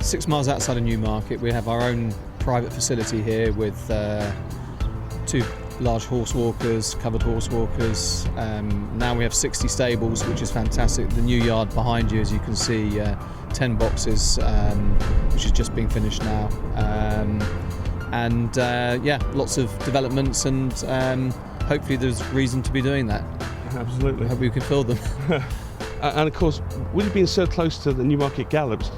6 miles outside of Newmarket. We have our own private facility here with 2 large horse walkers, covered horse walkers. Now we have 60 stables, which is fantastic. The new yard behind you, as you can see, 10 boxes, which is just being finished now. Lots of developments, and hopefully there's reason to be doing that. Absolutely. I hope we can fill them. And of course, with you being so close to the Newmarket gallops,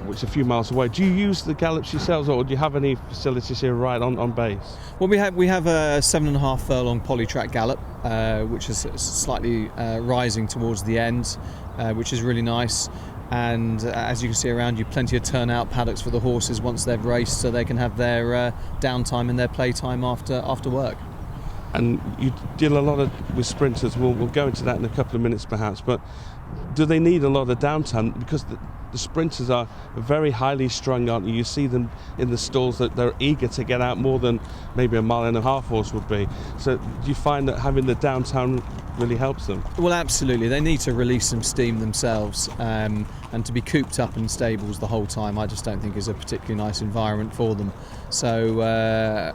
which is a few miles away, do you use the gallops yourselves, or do you have any facilities here right on base? Well, we have a 7.5 furlong polytrack gallop, which is slightly rising towards the end, which is really nice. And as you can see around you, plenty of turnout paddocks for the horses once they've raced, so they can have their downtime and their playtime after work. And you deal a lot with sprinters. We'll go into that in a couple of minutes perhaps, but do they need a lot of downtime? Because the sprinters are very highly strung, aren't you? You see them in the stalls that they're eager to get out more than maybe a 1.5 mile horse would be. So do you find that having the downtime really helps them? Well, absolutely. They need to release some steam themselves, and to be cooped up in stables the whole time, I just don't think is a particularly nice environment for them. So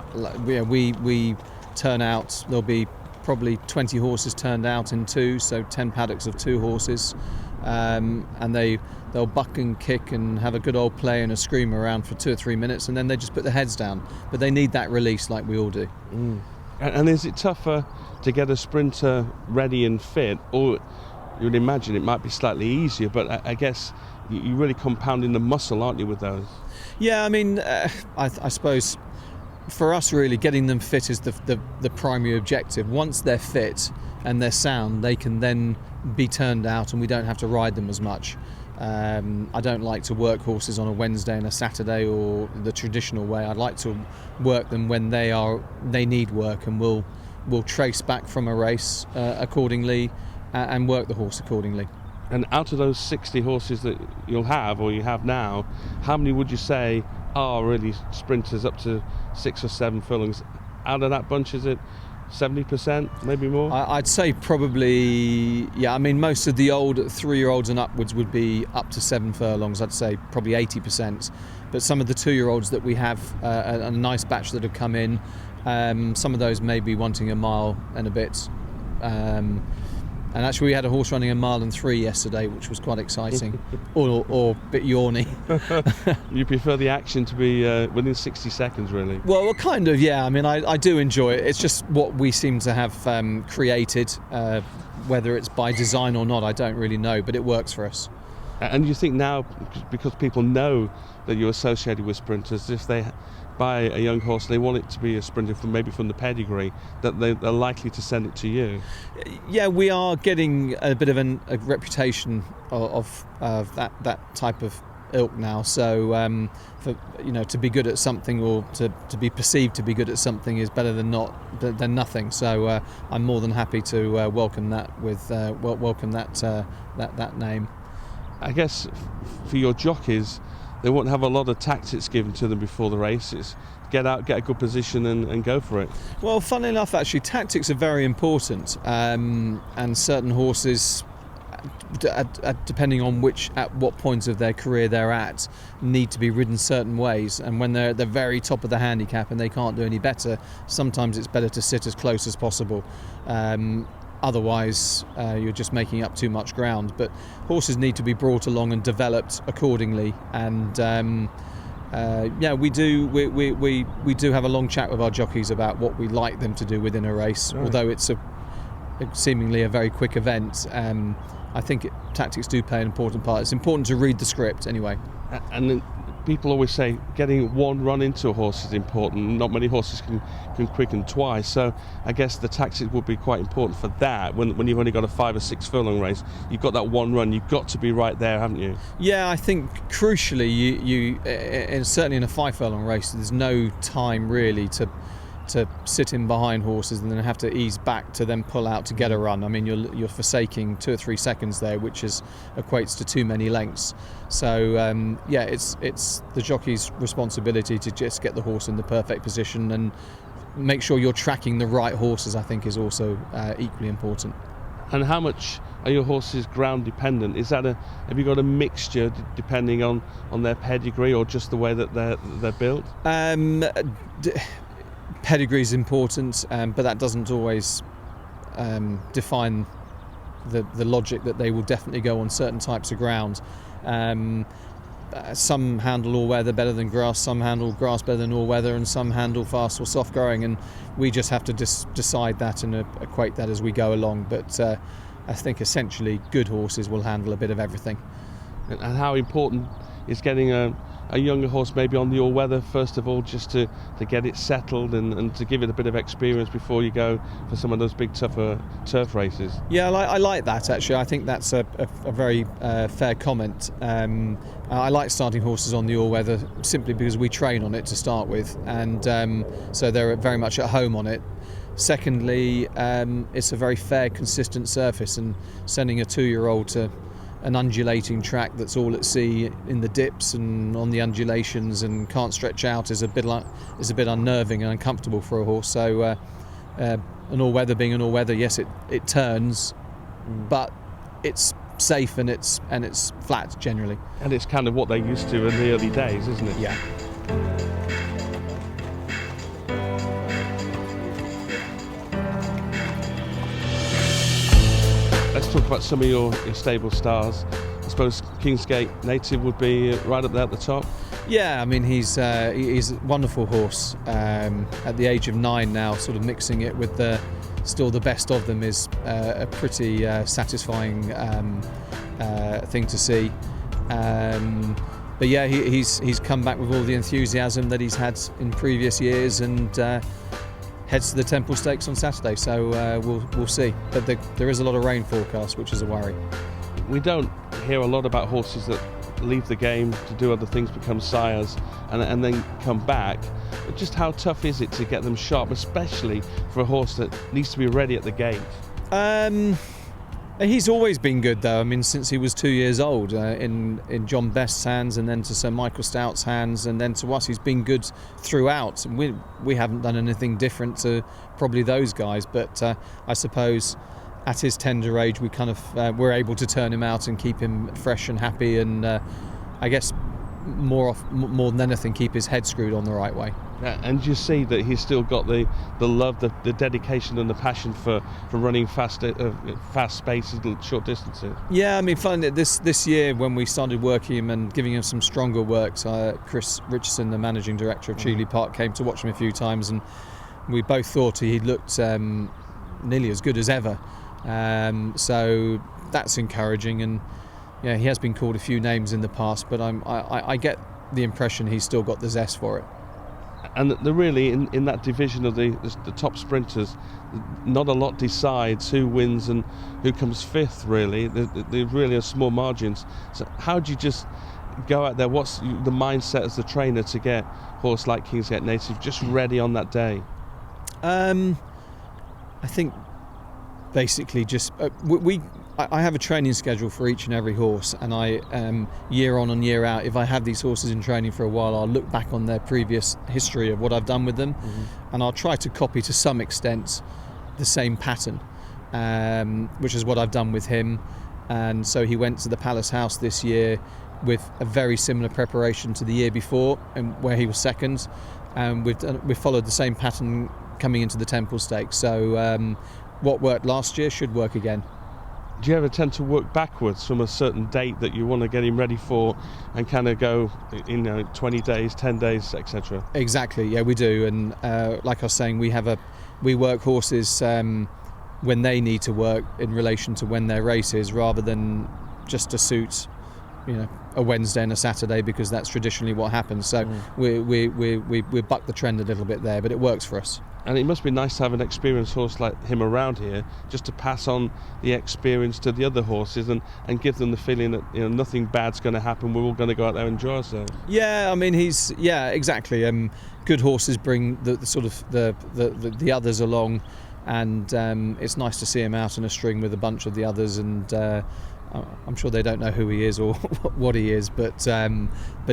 we turn out, there'll be probably 20 horses turned out in 2, so 10 paddocks of 2 horses, and they'll buck and kick and have a good old play and a scream around for 2 or 3 minutes, and then they just put their heads down. But they need that release like we all do. And is it tougher to get a sprinter ready and fit, or you would imagine it might be slightly easier, but I guess you're really compounding the muscle, aren't you, with those? Yeah, I mean, I suppose for us, really, getting them fit is the primary objective. Once they're fit and they're sound, they can then be turned out, and we don't have to ride them as much. I don't like to work horses on a Wednesday and a Saturday or the traditional way. I'd like to work them when they need work, and we'll trace back from a race accordingly and work the horse accordingly. And out of those 60 horses that you'll have, or you have now, how many would you say are really sprinters up to 6 or 7 furlongs? Out of that bunch, is it 70%, maybe more? I'd say probably, yeah. I mean, most of the old 3-year-olds and upwards would be up to 7 furlongs. I'd say probably 80%. But some of the 2-year-olds that we have, a nice batch that have come in, some of those may be wanting 1 mile and a bit. And actually, we had a horse running 1 mile and 3 yesterday, which was quite exciting, or a bit yawny. You prefer the action to be within 60 seconds, really? Well, kind of, yeah. I mean, I do enjoy it. It's just what we seem to have created. Whether it's by design or not, I don't really know, but it works for us. And you think now, because people know that you're associated with sprinters, if they buy a young horse and they want it to be a sprinter from the pedigree, that they're likely to send it to you? Yeah, we are getting a bit of a reputation of that type of ilk now. So to be good at something, or to be perceived to be good at something, is better than nothing. So I'm more than happy to welcome that that name. I guess for your jockeys, they won't have a lot of tactics given to them before the race. It's get out, get a good position and go for it. Well, funnily enough, actually, tactics are very important, and certain horses, depending on at what point of their career they're at, need to be ridden certain ways. And when they're at the very top of the handicap and they can't do any better, sometimes it's better to sit as close as possible. Otherwise, you're just making up too much ground. But horses need to be brought along and developed accordingly. And we do have a long chat with our jockeys about what we like them to do within a race. Right. Although it's seemingly a very quick event, I think tactics do play an important part. It's important to read the script anyway. And then people always say getting one run into a horse is important. Not many horses can quicken twice, so I guess the tactics would be quite important for that. When you've only got a 5 or 6 furlong race, you've got that one run, you've got to be right there, haven't you? Yeah, I think crucially, you certainly in a 5 furlong race, there's no time really to sit in behind horses and then have to ease back to then pull out to get a run. I mean, you're forsaking 2 or 3 seconds there, which equates to too many lengths. So it's the jockey's responsibility to just get the horse in the perfect position and make sure you're tracking the right horses. I think is also equally important. And how much are your horses ground dependent? Have you got a mixture depending on their pedigree or just the way that they're built? Pedigree is important, but that doesn't always define the logic that they will definitely go on certain types of ground. Some handle all weather better than grass, some handle grass better than all weather, and some handle fast or soft growing, and we just have to decide that and equate that as we go along. But I think essentially good horses will handle a bit of everything. And how important is getting a younger horse maybe on the all-weather first of all, just to get it settled and to give it a bit of experience before you go for some of those big tougher turf races? Yeah, I like that actually. I think that's a very fair comment. I like starting horses on the all-weather simply because we train on it to start with, and so they're very much at home on it. Secondly, it's a very fair, consistent surface, and sending a 2-year-old to an undulating track that's all at sea in the dips and on the undulations and can't stretch out is a bit unnerving and uncomfortable for a horse. So an all-weather being an all-weather, yes, it turns, but it's safe and it's flat generally. And it's kind of what they're used to in the early days, isn't it? Yeah. Let's talk about some of your stable stars. I suppose Kingsgate Native would be right up there at the top. Yeah, I mean he's a wonderful horse. At the age of 9 now, sort of mixing it with still the best of them is a pretty satisfying thing to see. But yeah, he's come back with all the enthusiasm that he's had in previous years, and heads to the Temple Stakes on Saturday, so we'll see. But there is a lot of rain forecast, which is a worry. We don't hear a lot about horses that leave the game to do other things, become sires, and then come back. But just how tough is it to get them sharp, especially for a horse that needs to be ready at the gate? He's always been good though. I mean, since he was 2 years old, in John Best's hands, and then to Sir Michael Stout's hands, and then to us, he's been good throughout. We haven't done anything different to probably those guys, but I suppose at his tender age, we kind of we're able to turn him out and keep him fresh and happy, and I guess more than anything, keep his head screwed on the right way. Yeah, and you see that he's still got the love, the dedication and the passion for running fast spaces, short distances. Yeah, I mean, finally this year when we started working him and giving him some stronger works, Chris Richardson, the managing director of Cheveley Park, came to watch him a few times, and we both thought he looked nearly as good as ever. So that's encouraging, and yeah, he has been called a few names in the past, but I get the impression he's still got the zest for it. And really, in that division of the top sprinters, not a lot decides who wins and who comes fifth, really. There really are small margins. So how do you just go out there? What's the mindset as the trainer to get a horse like Kingsgate Native just ready on that day? I think basically just I have a training schedule for each and every horse, and I year on and year out, if I have these horses in training for a while, I'll look back on their previous history of what I've done with them, and I'll try to copy to some extent the same pattern, which is what I've done with him. And so he went to the Palace House this year with a very similar preparation to the year before, and where he was second, and we've followed the same pattern coming into the Temple Stakes. So what worked last year should work again. Do you ever tend to work backwards from a certain date that you want to get him ready for, and kind of go, 20 days, 10 days, etc.? Exactly, yeah, we do. And like I was saying, we work horses when they need to work in relation to when their race is, rather than just to suit a Wednesday and a Saturday, because that's traditionally what happens. So we buck the trend a little bit there, but it works for us. And it must be nice to have an experienced horse like him around here, just to pass on the experience to the other horses and give them the feeling that nothing bad's going to happen. We're all going to go out there and enjoy ourselves. Yeah, I mean exactly. Good horses bring the sort of the others along, and it's nice to see him out in a string with a bunch of the others, and I'm sure they don't know who he is or what he is, but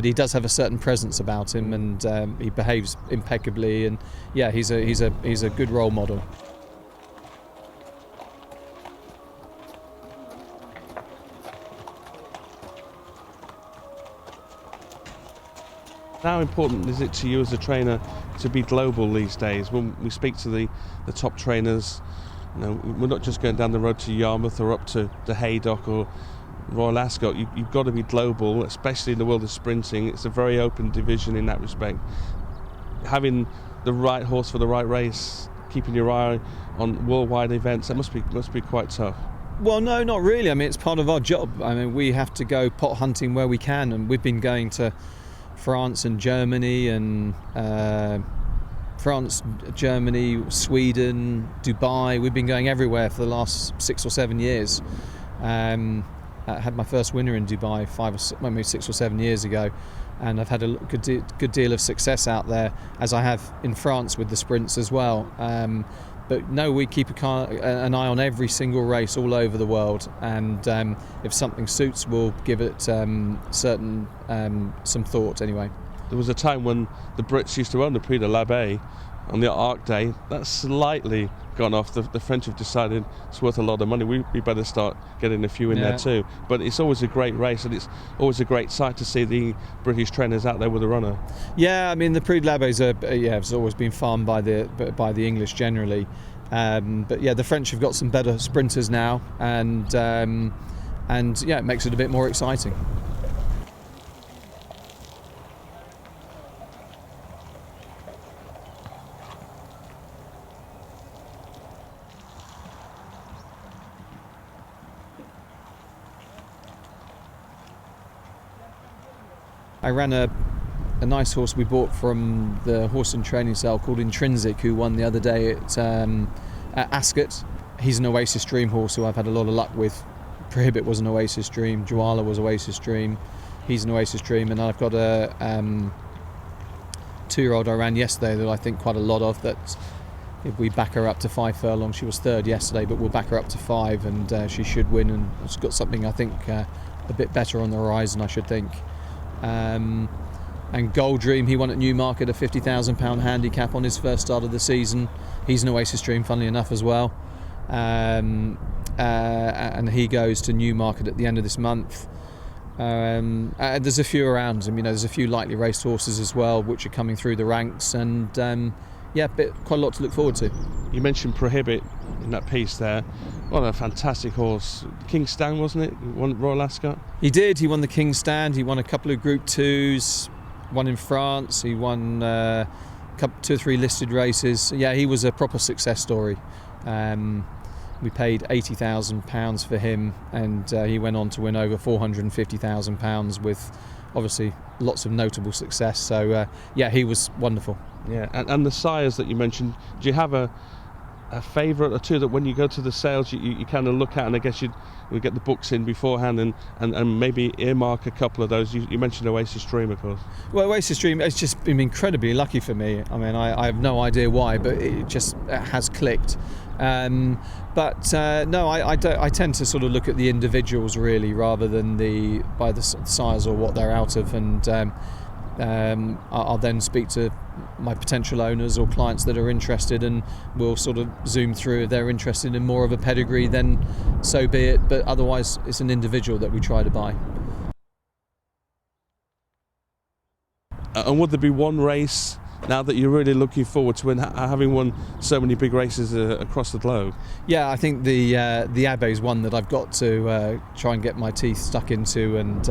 he does have a certain presence about him, and he behaves impeccably, and yeah, he's a good role model. How important is it to you as a trainer to be global these days? When we speak to the top trainers, we're not just going down the road to Yarmouth or up to the Haydock or Royal Ascot. You've got to be global, especially in the world of sprinting. It's a very open division in that respect. Having the right horse for the right race, keeping your eye on worldwide events, that must be quite tough. Well, no, not really. I mean, it's part of our job. I mean, we have to go pot hunting where we can, and we've been going to France and Germany and Germany, Sweden, Dubai. We've been going everywhere for the last 6 or 7 years. I had my first winner in Dubai 6 or 7 years ago, and I've had a good deal of success out there, as I have in France with the sprints as well. But no, we keep an eye on every single race all over the world, and if something suits, we'll give it some thought anyway. There was a time when the Brits used to own the Prix de l'Abbé on the Arc Day. That's slightly gone off. The French have decided it's worth a lot of money. We better start getting a few in there too. But it's always a great race, and it's always a great sight to see the British trainers out there with a runner. Yeah, I mean, the Prix de l'Abbé has always been farmed by the English generally. But yeah, the French have got some better sprinters now, and it makes it a bit more exciting. I ran a nice horse we bought from the horse and training sale called Intrinsic, who won the other day at Ascot. He's an Oasis Dream horse who I've had a lot of luck with. Prohibit was an Oasis Dream, Joala was Oasis Dream, he's an Oasis Dream, and I've got a 2-year-old I ran yesterday that I think quite a lot of, that if we back her up to 5 furlongs, she was third yesterday, but we'll back her up to 5 and she should win, and it's got something I think a bit better on the horizon, I should think. And Gold Dream, he won at Newmarket a £50,000 handicap on his first start of the season. He's an Oasis Dream, funnily enough, as well. And he goes to Newmarket at the end of this month. There's a few around him, there's a few lightly raced horses as well, which are coming through the ranks, and quite a lot to look forward to. You mentioned Prohibit in that piece there. What a fantastic horse. King Stand, wasn't it? He won Royal Ascot? He did. He won the King Stand. He won a couple of Group 2s, one in France. He won 2 or 3 listed races. Yeah, he was a proper success story. We paid £80,000 for him, and he went on to win over £450,000 with obviously lots of notable success. So he was wonderful. Yeah, and the sires that you mentioned, do you have a favourite or two that when you go to the sales you kind of look at, and I guess we get the books in beforehand and maybe earmark a couple of those? You mentioned Oasis Dream, of course. Well, Oasis Dream, it's just been incredibly lucky for me. I mean, I have no idea why, but it has clicked. No, I tend to sort of look at the individuals really, rather than by the sires or what they're out of, and I'll then speak to my potential owners or clients that are interested, and we'll sort of zoom through. If they're interested in more of a pedigree, then so be it, but otherwise it's an individual that we try to buy. And would there be one race now that you're really looking forward to, having won so many big races across the globe? Yeah, I think the Abbé is one that I've got to try and get my teeth stuck into, and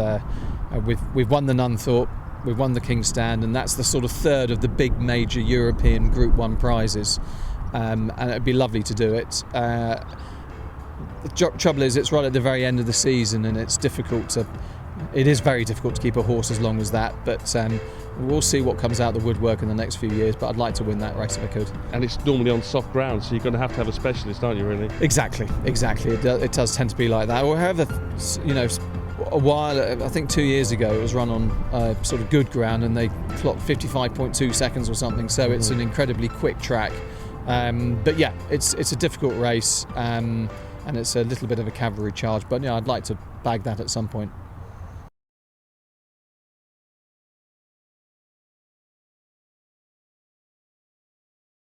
we've won the Nunthorpe, we've won the King Stand, and that's the sort of third of the big major European Group 1 prizes, and it'd be lovely to do it. The trouble is, it's right at the very end of the season, and it is very difficult to keep a horse as long as that, but we'll see what comes out of the woodwork in the next few years, but I'd like to win that race if I could. And it's normally on soft ground, so you're going to have a specialist, aren't you, really? Exactly. It does tend to be like that. Or however, a while, I think 2 years ago, it was run on sort of good ground, and they clocked 55.2 seconds or something, so it's an incredibly quick track. But yeah, it's a difficult race, and it's a little bit of a cavalry charge, but I'd like to bag that at some point.